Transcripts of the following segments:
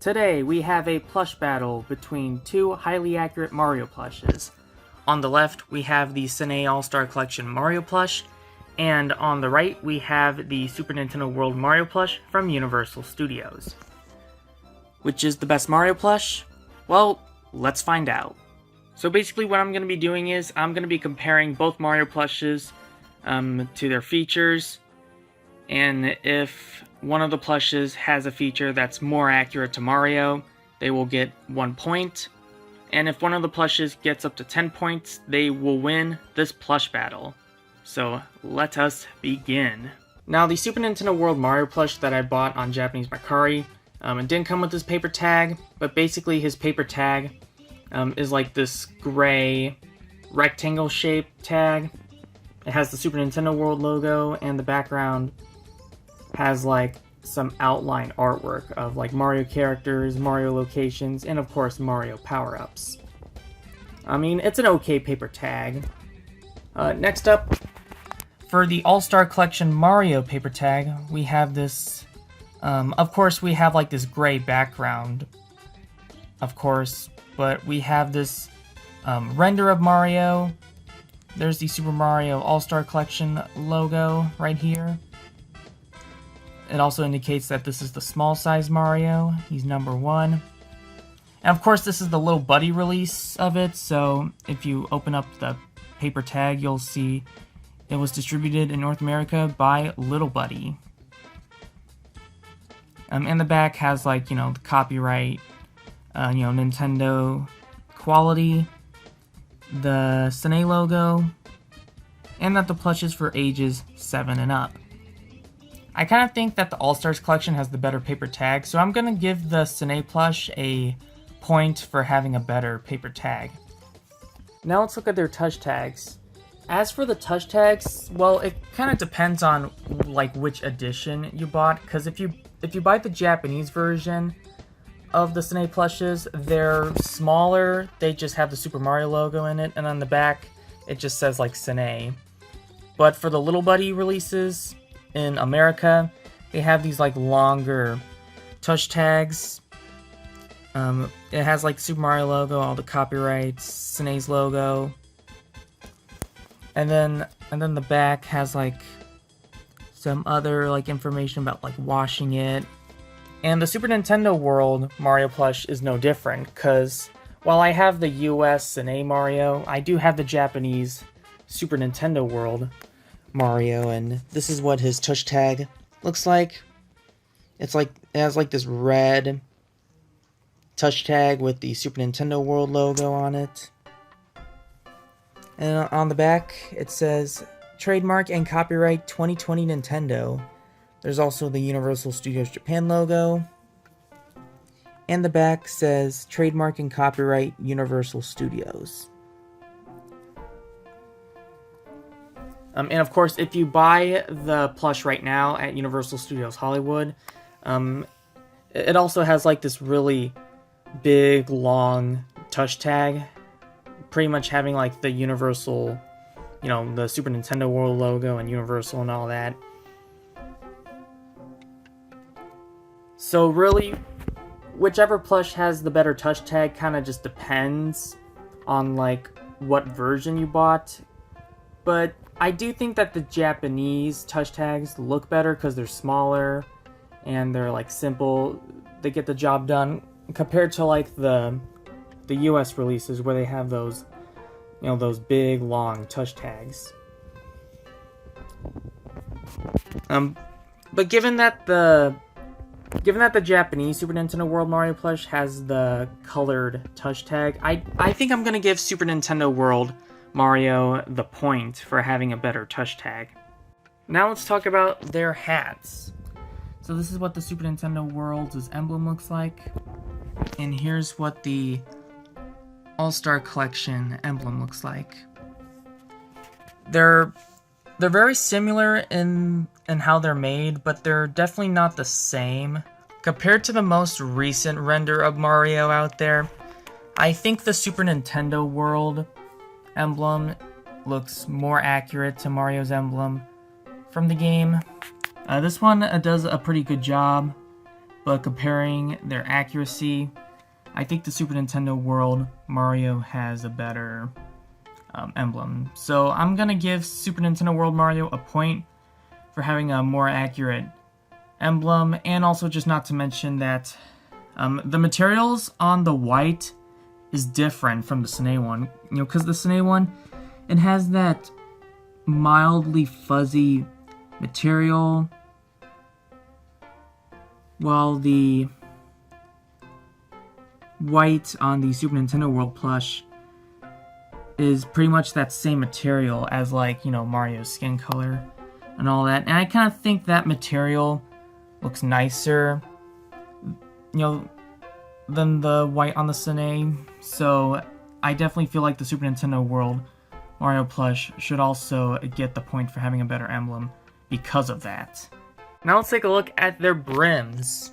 Today we have a plush battle between two highly accurate Mario plushes. On the left we have the Cine All-Star Collection Mario plush, and on the right we have the Super Nintendo World Mario plush from Universal Studios. Which is the best Mario plush? Well, let's find out. So basically what I'm going to be doing is I'm going to be comparing both Mario plushes to their features, and if one of the plushes has a feature that's more accurate to Mario, they will get 1 point. And if one of the plushes gets up to 10 points, they will win this plush battle. So let us begin. Now the Super Nintendo World Mario plush that I bought on Japanese Mercari, it didn't come with this paper tag, but basically his paper tag is like this gray rectangle shaped tag. It has the Super Nintendo World logo, and the background has like some outline artwork of like Mario characters, Mario locations, and of course Mario power-ups. I mean, it's an okay paper tag. Next up, for the All-Star Collection Mario paper tag, we have this, of course we have like this gray background, of course, but we have this render of Mario. There's the Super Mario All-Star Collection logo right here. It also indicates that this is the small size Mario. He's number 1. And of course this is the Little Buddy release of it, so if you open up the paper tag, you'll see it was distributed in North America by Little Buddy. And the back has like, the copyright, Nintendo quality, the Cine logo, and that the plush is for ages 7 and up. I kind of think that the All-Stars collection has the better paper tag, so I'm going to give the Cine plush a point for having a better paper tag. Now let's look at their touch tags. As for the touch tags, well, it kind of depends on like which edition you bought, because if you buy the Japanese version of the Cine plushes, they're smaller, they just have the Super Mario logo in it, and on the back it just says like Cine. But for the Little Buddy releases in America, they have these like longer touch tags. It has like Super Mario logo, all the copyrights, Cine's logo, and then the back has like some other like information about like washing it. And the Super Nintendo World Mario plush is no different, because while I have the US Cine Mario, I do have the Japanese Super Nintendo World Mario, and this is what his touch tag looks like. It has like this red touch tag with the Super Nintendo World logo on it. And on the back it says trademark and copyright 2020 Nintendo. There's also the Universal Studios Japan logo. And the back says trademark and copyright Universal Studios. And of course, if you buy the plush right now at Universal Studios Hollywood, it also has like this really big, long touch tag, pretty much having like the Universal, the Super Nintendo World logo and Universal and all that. So really, whichever plush has the better touch tag kind of just depends on like what version you bought. But I do think that the Japanese touch tags look better because they're smaller and they're like simple. They get the job done compared to like the US releases where they have those, those big long touch tags. But given that the Japanese Super Nintendo World Mario plush has the colored touch tag, I think I'm gonna give Super Nintendo World Mario the point for having a better touch tag. Now let's talk about their hats. So this is what the Super Nintendo World's emblem looks like, and here's what the All-Star Collection emblem looks like. They're very similar in how they're made, but they're definitely not the same. Compared to the most recent render of Mario out there, I think the Super Nintendo World emblem looks more accurate to Mario's emblem from the game. This one does a pretty good job but comparing their accuracy, I think the Super Nintendo World Mario has a better emblem. So I'm gonna give Super Nintendo World Mario a point for having a more accurate emblem, and also just not to mention that the materials on the white is different from the Sine one. You know, because the Sine one, it has that mildly fuzzy material, while the white on the Super Nintendo World plush is pretty much that same material as, like, you know, Mario's skin color and all that. And I kind of think that material looks nicer, you know, than the white on the Sine. So I definitely feel like the Super Nintendo World Mario plush should also get the point for having a better emblem because of that. Now let's take a look at their brims.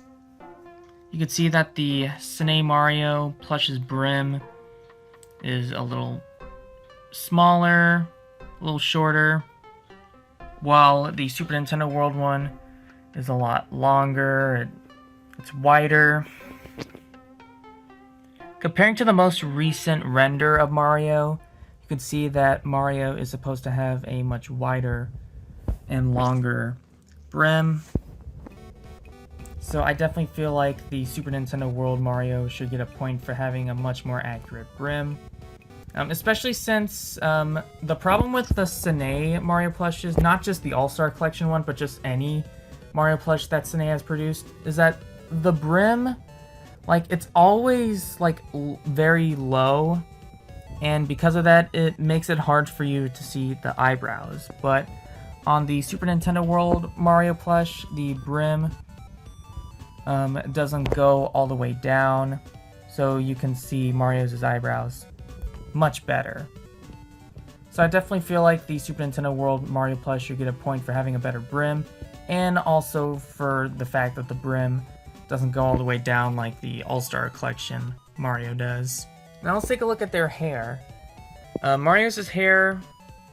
You can see that the Sine Mario plush's brim is a little smaller, a little shorter, while the Super Nintendo World one is a lot longer, it's wider. Comparing to the most recent render of Mario, you can see that Mario is supposed to have a much wider and longer brim. So I definitely feel like the Super Nintendo World Mario should get a point for having a much more accurate brim. Especially since the problem with the Sine Mario plushes, not just the All-Star Collection one, but just any Mario plush that Sine has produced, is that the brim, like, it's always, like, very low, and because of that, it makes it hard for you to see the eyebrows. But on the Super Nintendo World Mario plush, the brim doesn't go all the way down, so you can see Mario's eyebrows much better. So I definitely feel like the Super Nintendo World Mario plush should get a point for having a better brim, and also for the fact that the brim doesn't go all the way down like the All-Star Collection Mario does. Now let's take a look at their hair. Mario's hair,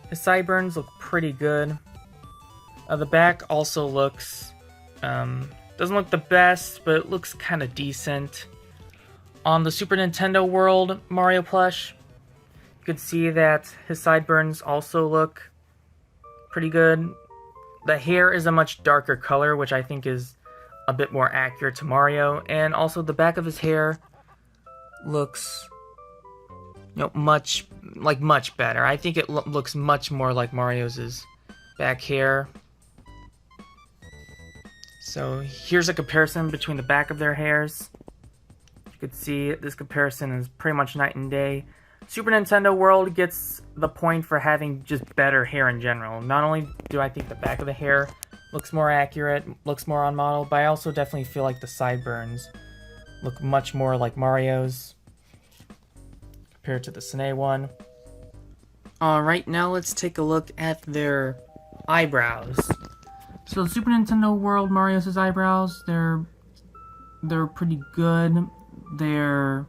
his sideburns look pretty good. The back also looks, doesn't look the best, but it looks kind of decent. On the Super Nintendo World Mario plush, you can see that his sideburns also look pretty good. The hair is a much darker color, which I think is a bit more accurate to Mario, and also the back of his hair looks, you know, much better. I think it looks much more like Mario's back hair. So here's a comparison between the back of their hairs. You can see this comparison is pretty much night and day. Super Nintendo World gets the point for having just better hair in general. Not only do I think the back of the hair looks more accurate, looks more on model, but I also definitely feel like the sideburns look much more like Mario's compared to the Sine one. Alright, now let's take a look at their eyebrows. So the Super Nintendo World Mario's eyebrows, they're pretty good. They're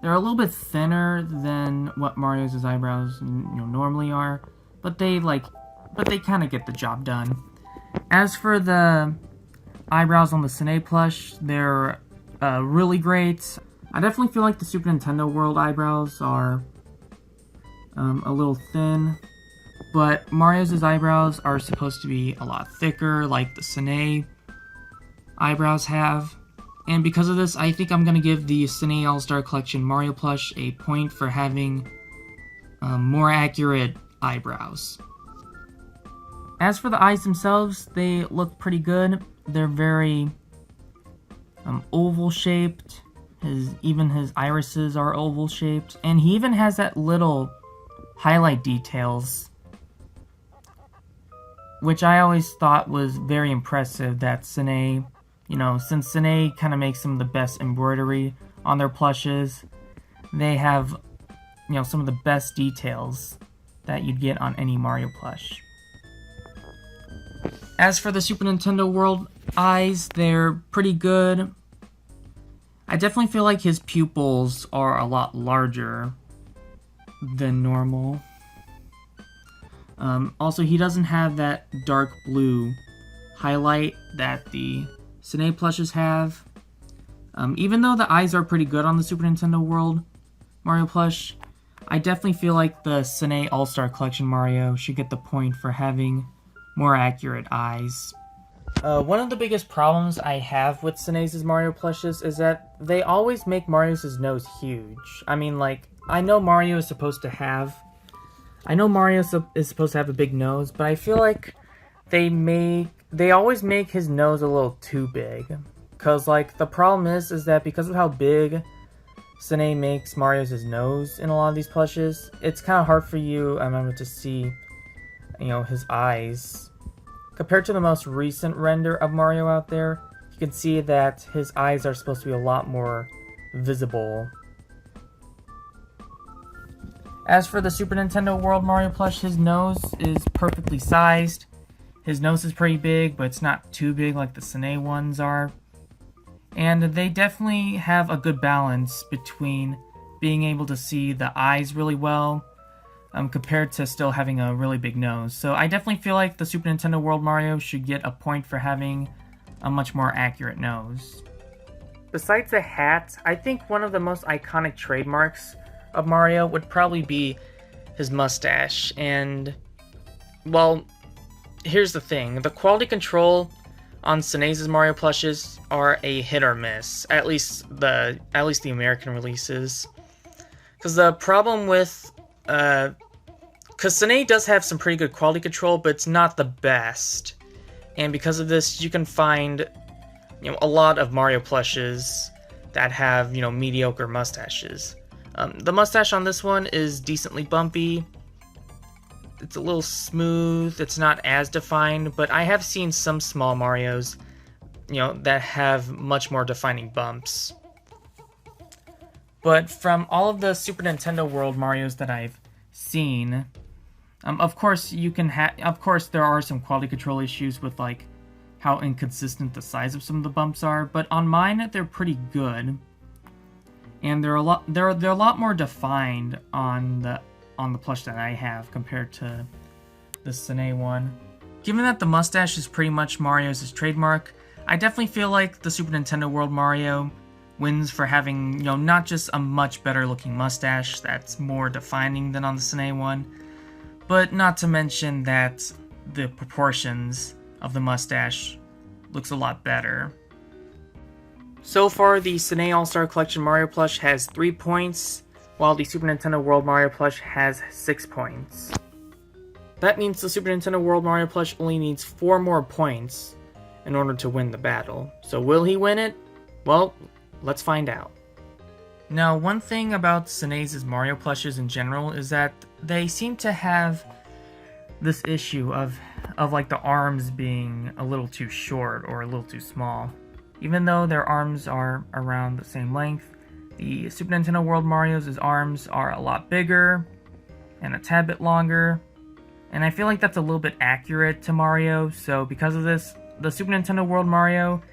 a little bit thinner than what Mario's eyebrows, you know, normally are, but they kind of get the job done. As for the eyebrows on the Sine plush, they're really great. I definitely feel like the Super Nintendo World eyebrows are a little thin, but Mario's eyebrows are supposed to be a lot thicker, like the Sine eyebrows have. And because of this, I think I'm going to give the Sine All-Star Collection Mario plush a point for having more accurate eyebrows. As for the eyes themselves, they look pretty good. They're very oval-shaped. Even his irises are oval-shaped. And he even has that little highlight details, which I always thought was very impressive that Sine, you know, since Sine kind of makes some of the best embroidery on their plushes, they have, you know, some of the best details that you'd get on any Mario plush. As for the Super Nintendo World eyes, they're pretty good. I definitely feel like his pupils are a lot larger than normal. Also, he doesn't have that dark blue highlight that the Sine plushes have. Even though the eyes are pretty good on the Super Nintendo World Mario plush, I definitely feel like the Sine All-Star Collection Mario should get the point for having more accurate eyes. One of the biggest problems I have with Sine's Mario plushes is that they always make Mario's nose huge. I mean, like, I know Mario is supposed to have a big nose, but I feel like they always make his nose a little too big. Cause like the problem is that because of how big Sine makes Mario's nose in a lot of these plushes, it's kind of hard for you, to see, his eyes. Compared to the most recent render of Mario out there, you can see that his eyes are supposed to be a lot more visible. As for the Super Nintendo World Mario plush, his nose is perfectly sized. His nose is pretty big, but it's not too big like the Sine ones are. And they definitely have a good balance between being able to see the eyes really well, compared to still having a really big nose. So I definitely feel like the Super Nintendo World Mario should get a point for having a much more accurate nose. Besides the hat, I think one of the most iconic trademarks of Mario would probably be his mustache. And, well, here's the thing. The quality control on Sine's Mario plushes are a hit or miss. At least the American releases. Because the problem with because Sine does have some pretty good quality control, but it's not the best. And because of this, you can find, a lot of Mario plushes that have, mediocre mustaches. The mustache on this one is decently bumpy. It's a little smooth. It's not as defined, but I have seen some small Marios, that have much more defining bumps. But from all of the Super Nintendo World Marios that I've seen, of course there are some quality control issues with like how inconsistent the size of some of the bumps are, but on mine they're pretty good, and they're a lot more defined on the plush that I have compared to the Sine one. Given that the mustache is pretty much Mario's trademark, I definitely feel like the Super Nintendo World Mario wins for having, not just a much better looking mustache that's more defining than on the Sine one, but not to mention that the proportions of the mustache looks a lot better. So far, the Sine All-Star Collection Mario plush has 3 points, while the Super Nintendo World Mario plush has 6 points. That means the Super Nintendo World Mario plush only needs 4 more points in order to win the battle. So will he win it? Well, let's find out. Now, one thing about Sine's Mario plushes in general is that they seem to have this issue of like the arms being a little too short or a little too small. Even though their arms are around the same length, the Super Nintendo World Mario's arms are a lot bigger and a tad bit longer. And I feel like that's a little bit accurate to Mario, so because of this, the Super Nintendo World Mario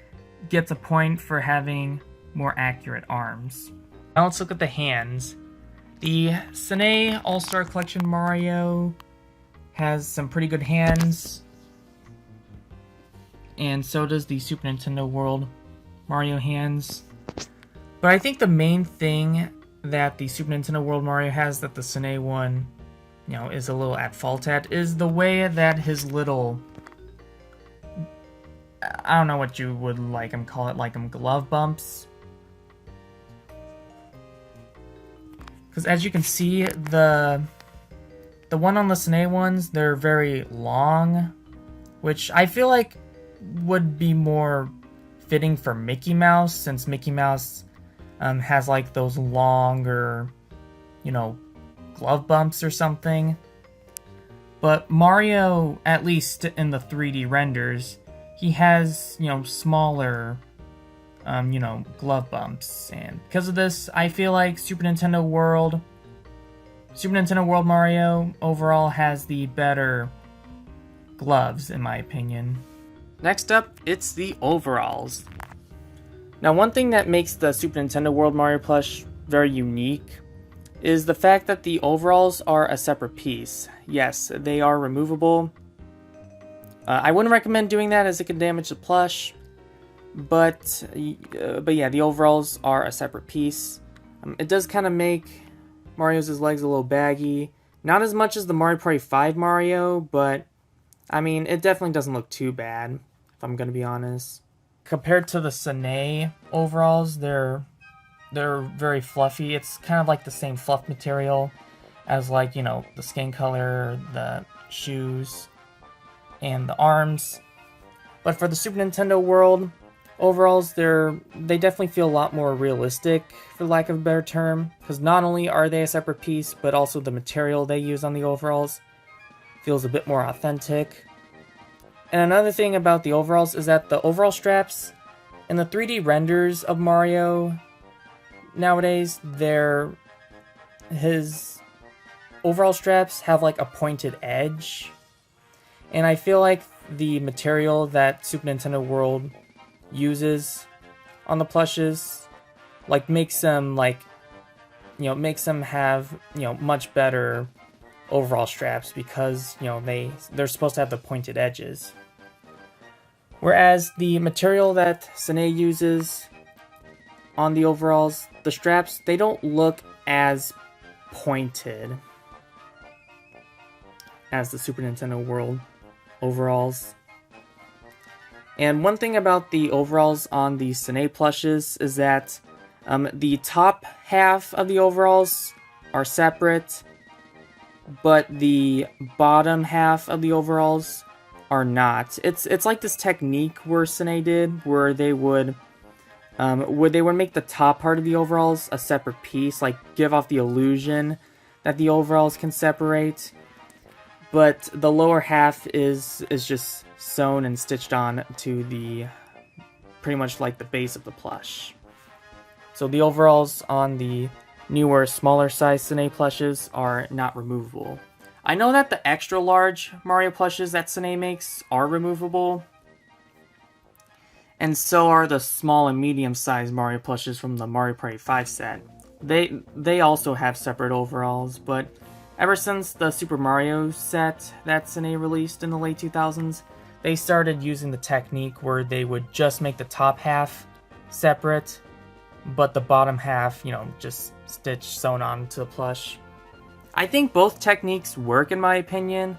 gets a point for having more accurate arms. Now let's look at the hands. The Sine All-Star Collection Mario has some pretty good hands, and so does the Super Nintendo World Mario hands. But I think the main thing that the Super Nintendo World Mario has that the Sine one, is a little at fault at, is the way that his little, I don't know what you would call it, glove bumps. Because as you can see, the one on the Sine ones, they're very long, which I feel like would be more fitting for Mickey Mouse, since Mickey Mouse has like those longer, glove bumps or something. But Mario, at least in the 3D renders, he has, smaller, glove bumps. And because of this, I feel like Super Nintendo World Mario overall has the better gloves, in my opinion. Next up, it's the overalls. Now, one thing that makes the Super Nintendo World Mario plush very unique is the fact that the overalls are a separate piece. Yes, they are removable. I wouldn't recommend doing that as it can damage the plush, But yeah, the overalls are a separate piece. It does kind of make Mario's legs a little baggy. Not as much as the Mario Party 5 Mario, but I mean, it definitely doesn't look too bad, if I'm gonna be honest. Compared to the Sine overalls, they're very fluffy. It's kind of like the same fluff material as, like, you know, the skin color, the shoes, and the arms. But for the Super Nintendo World overalls, they definitely feel a lot more realistic, for lack of a better term, because not only are they a separate piece, but also the material they use on the overalls feels a bit more authentic. And another thing about the overalls is that the overall straps in the 3D renders of Mario nowadays, his overall straps have like a pointed edge, and I feel like the material that Super Nintendo World uses on the plushes like makes them have, you know, much better overall straps, because, you know, they're supposed to have the pointed edges. Whereas the material that Sine uses on the overalls, the straps, they don't look as pointed as the Super Nintendo World overalls. And one thing about the overalls on the Sine plushes is that the top half of the overalls are separate, but the bottom half of the overalls are not. It's like this technique where Sine did, where they would make the top part of the overalls a separate piece, like give off the illusion that the overalls can separate, but the lower half is just sewn and stitched on to the pretty much like the base of the plush. So the overalls on the newer, smaller size Sine plushes are not removable. I know that the extra large Mario plushes that Sine makes are removable, and so are the small and medium sized Mario plushes from the Mario Party 5 set. They also have separate overalls, but ever since the Super Mario set that Sine released in the late 2000s, they started using the technique where they would just make the top half separate, but the bottom half, you know, just sewn on to the plush. I think both techniques work in my opinion,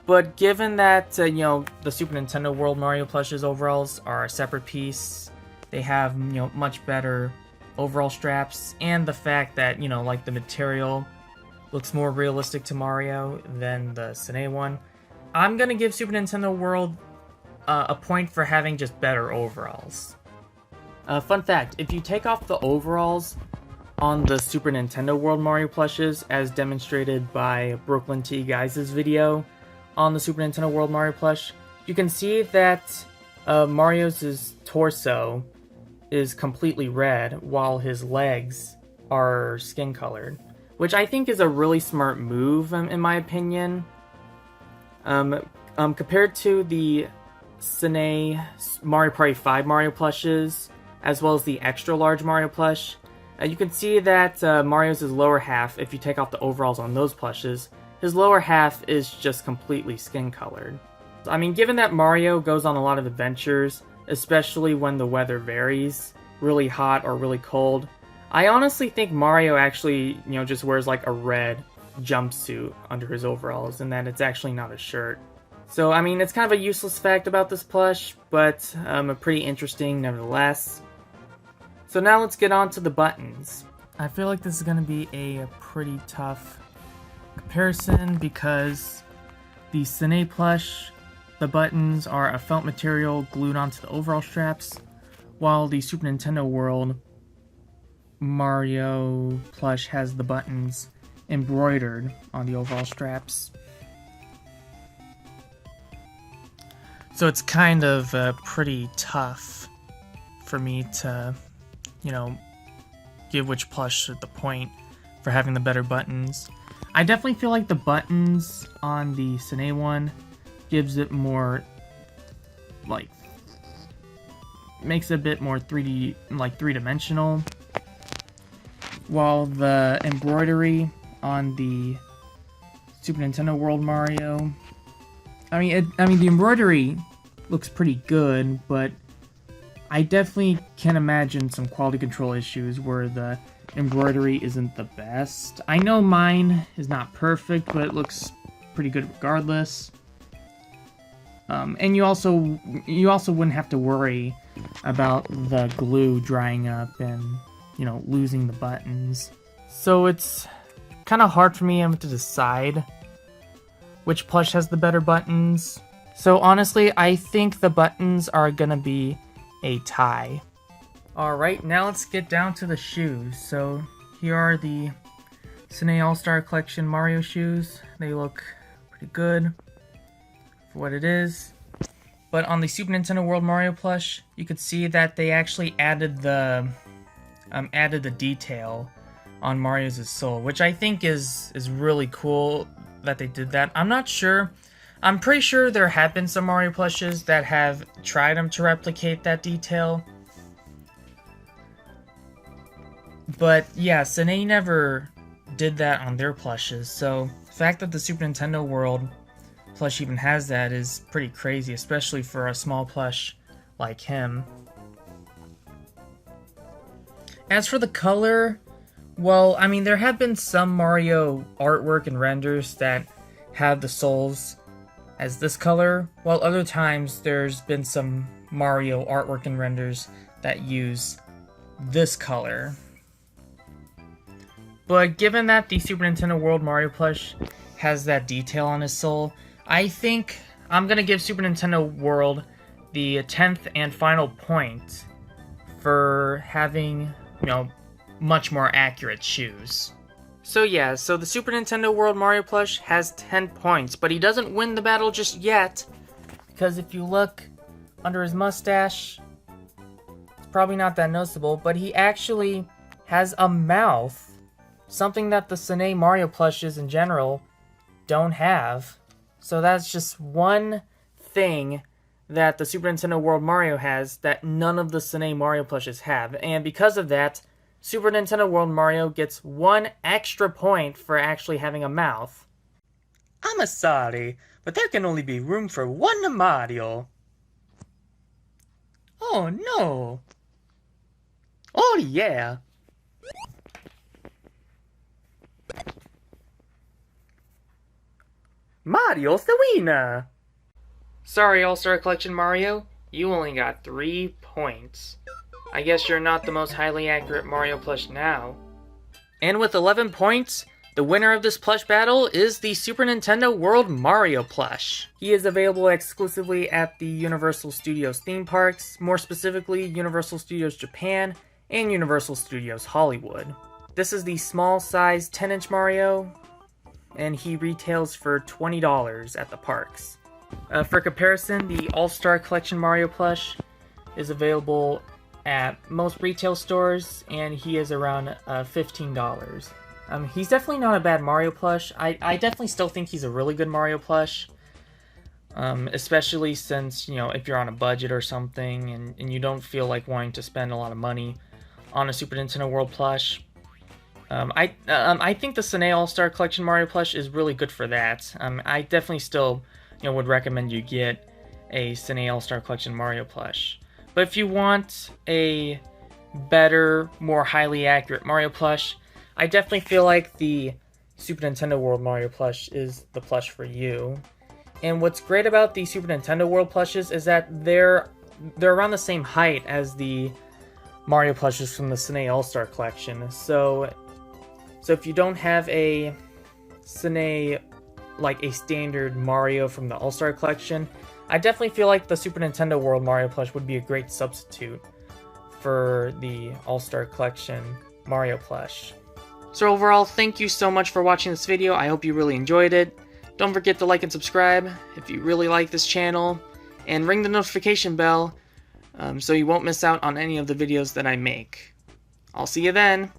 but given that, you know, the Super Nintendo World Mario plushes overalls are a separate piece, they have, you know, much better overall straps, and the fact that, you know, like the material looks more realistic to Mario than the Sine one, I'm gonna give Super Nintendo World a point for having just better overalls. Fun fact, if you take off the overalls on the Super Nintendo World Mario plushes, as demonstrated by Brooklyn T. Guys' video on the Super Nintendo World Mario plush, you can see that Mario's torso is completely red, while his legs are skin colored, which I think is a really smart move, in my opinion. Compared to the Sine Mario Party 5 Mario plushes, as well as the extra large Mario plush, you can see that Mario's lower half, if you take off the overalls on those plushes, his lower half is just completely skin colored. I mean, given that Mario goes on a lot of adventures, especially when the weather varies, really hot or really cold, I honestly think Mario actually, you know, just wears like a red jumpsuit under his overalls, and that it's actually not a shirt. So, I mean, it's kind of a useless fact about this plush, but pretty interesting nevertheless. So now let's get on to the buttons. I feel like this is going to be a pretty tough comparison because the Sine plush, the buttons are a felt material glued onto the overall straps, while the Super Nintendo World Mario plush has the buttons embroidered on the overall straps. So it's kind of pretty tough for me to, you know, give which plush the point for having the better buttons. I definitely feel like the buttons on the Sine one gives it more, like, makes it a bit more 3D, like three-dimensional, while the embroidery on the Super Nintendo World Mario, I mean the embroidery looks pretty good, but I definitely can imagine some quality control issues where the embroidery isn't the best. I know mine is not perfect, but it looks pretty good regardless. And you also wouldn't have to worry about the glue drying up and, you know, losing the buttons. So it's kind of hard for me to decide which plush has the better buttons. So honestly, I think the buttons are gonna be a tie. Alright, now let's get down to the shoes. So here are the Cine All-Star Collection Mario shoes. They look pretty good for what it is. But on the Super Nintendo World Mario plush, you could see that they actually added the detail on Mario's soul, which I think is really cool that they did that. I'm not sure. I'm pretty sure there have been some Mario plushes that have tried to replicate that detail. But yeah, Cine never did that on their plushes, so the fact that the Super Nintendo World plush even has that is pretty crazy, especially for a small plush like him. As for the color, well, I mean, there have been some Mario artwork and renders that have the souls as this color, while other times there's been some Mario artwork and renders that use this color. But given that the Super Nintendo World Mario plush has that detail on his soul, I think I'm gonna give Super Nintendo World the 10th and final point for having, you know, much more accurate shoes. So yeah, so the Super Nintendo World Mario plush has 10 points, but he doesn't win the battle just yet, because if you look under his mustache, it's probably not that noticeable, but he actually has a mouth, something that the Cine Mario plushes in general don't have. So that's just one thing that the Super Nintendo World Mario has that none of the Cine Mario plushes have, and because of that, Super Nintendo World Mario gets 1 extra point for actually having a mouth. I'm sorry, but there can only be room for 1 Mario. Oh no! Oh yeah! Mario's the winner! Sorry, All-Star Collection Mario, you only got 3 points. I guess you're not the most highly accurate Mario plush now. And with 11 points, the winner of this plush battle is the Super Nintendo World Mario plush. He is available exclusively at the Universal Studios theme parks, more specifically Universal Studios Japan and Universal Studios Hollywood. This is the small size 10-inch Mario, and he retails for $20 at the parks. For comparison, the All-Star Collection Mario plush is available at most retail stores, and he is around $15. He's definitely not a bad Mario plush. I definitely still think he's a really good Mario plush, especially since, you know, if you're on a budget or something and you don't feel like wanting to spend a lot of money on a Super Nintendo World plush. I think the Cine All-Star Collection Mario plush is really good for that. I definitely still, you know, would recommend you get a Cine All-Star Collection Mario plush. But if you want a better, more highly accurate Mario plush, I definitely feel like the Super Nintendo World Mario plush is the plush for you. And what's great about the Super Nintendo World plushes is that they're around the same height as the Mario plushes from the Cine All-Star Collection. So if you don't have a Cine, like a standard Mario from the All-Star Collection, I definitely feel like the Super Nintendo World Mario plush would be a great substitute for the All-Star Collection Mario plush. So overall, thank you so much for watching this video. I hope you really enjoyed it. Don't forget to like and subscribe if you really like this channel, and ring the notification bell so you won't miss out on any of the videos that I make. I'll see you then!